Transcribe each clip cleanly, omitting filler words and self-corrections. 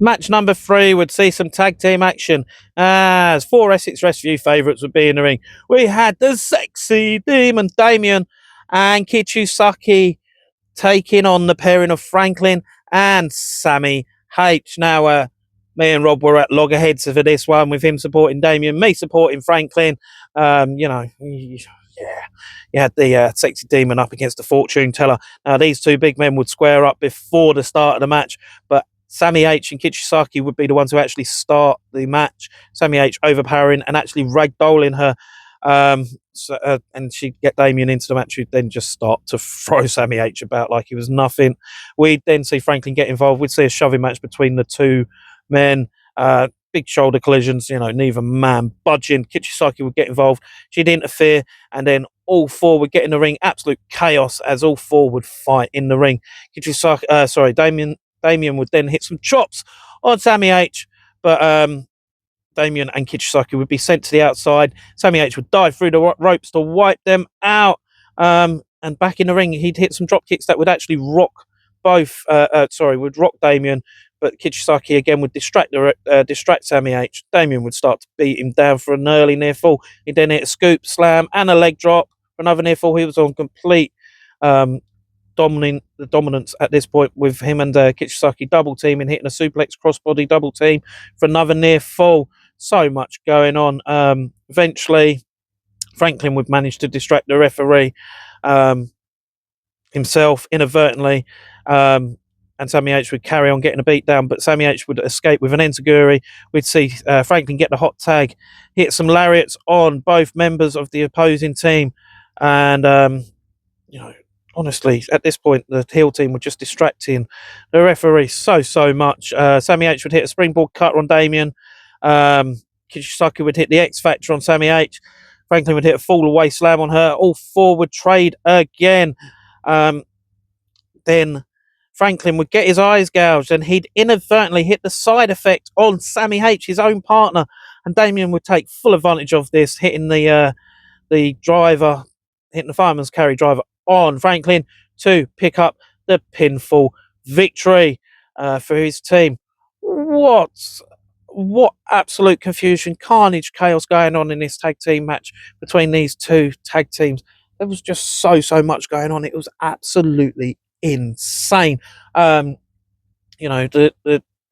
Match number 3 would see some tag team action as 4 Essex Rescue favourites would be in the ring. We had the sexy demon Damien and Kichu taking on the pairing of Franklin and Sammy H. Now, me and Rob were at loggerheads for this one, with him supporting Damien, me supporting Franklin. Yeah, you had the sexy demon up against the fortune teller. Now, these two big men would square up before the start of the match, but Sammy H and Kichisaki would be the ones who actually start the match. Sammy H overpowering and actually ragdolling her. And she'd get Damien into the match, who'd then just start to throw Sammy H about like he was nothing. We'd then see Franklin get involved. We'd see a shoving match between the two men. Big shoulder collisions, neither man budging. Kichisaki would get involved. She'd interfere, and then all four would get in the ring. Absolute chaos as all four would fight in the ring. Damien would then hit some chops on Sammy H, but Damien and Kichisaki would be sent to the outside. Sammy H would dive through the ropes to wipe them out. And back in the ring, he'd hit some drop kicks that would actually rock would rock Damien, but Kichisaki again would distract Sammy H. Damien would start to beat him down for an early near fall. He'd then hit a scoop, slam, and a leg drop for another near fall. He was on complete dominance at this point, with him and Kichisaki double teaming, hitting a suplex crossbody double team for another near fall. So much going on. Eventually, Franklin would manage to distract the referee himself inadvertently, and Sammy H would carry on getting a beat down, but Sammy H would escape with an enziguri. We'd see Franklin get the hot tag, hit some lariats on both members of the opposing team, and honestly, at this point, the heel team were just distracting the referee so much. Sammy H would hit a springboard cutter on Damien. Kichisaki would hit the X Factor on Sammy H. Franklin would hit a fall away slam on her. All four would trade again. Then Franklin would get his eyes gouged, and he'd inadvertently hit the side effect on Sammy H, his own partner. And Damien would take full advantage of this, hitting the fireman's carry driver on Franklin to pick up the pinfall victory for his team. What absolute confusion, carnage, chaos going on in this tag team match between these two tag teams. There was just so much going on. It was absolutely insane.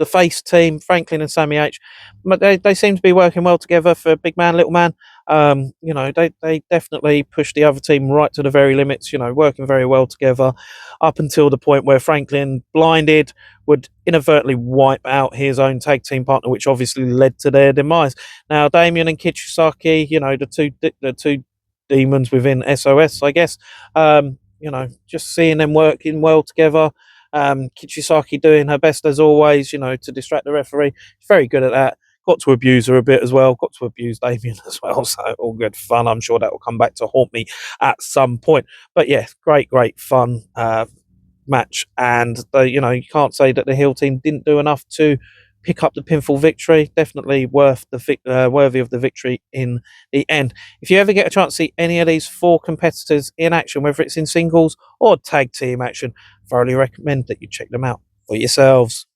The face team, Franklin and Sammy H, but they seem to be working well together for big man, little man. They definitely pushed the other team right to the very limits, working very well together up until the point where Franklin, blinded, would inadvertently wipe out his own tag team partner, which obviously led to their demise. Now, Damien and Kichisaki, the two demons within SOS, I guess, just seeing them working well together. Kichisaki doing her best as always, to distract the referee. She's very good at that. Got to abuse her a bit as well. Got to abuse Damien as well. So all good fun. I'm sure that will come back to haunt me at some point. But yeah, great fun match. And you can't say that the heel team didn't do enough to pick up the pinfall victory. Definitely worthy of the victory in the end. If you ever get a chance to see any of these four competitors in action, whether it's in singles or tag team action, thoroughly recommend that you check them out for yourselves.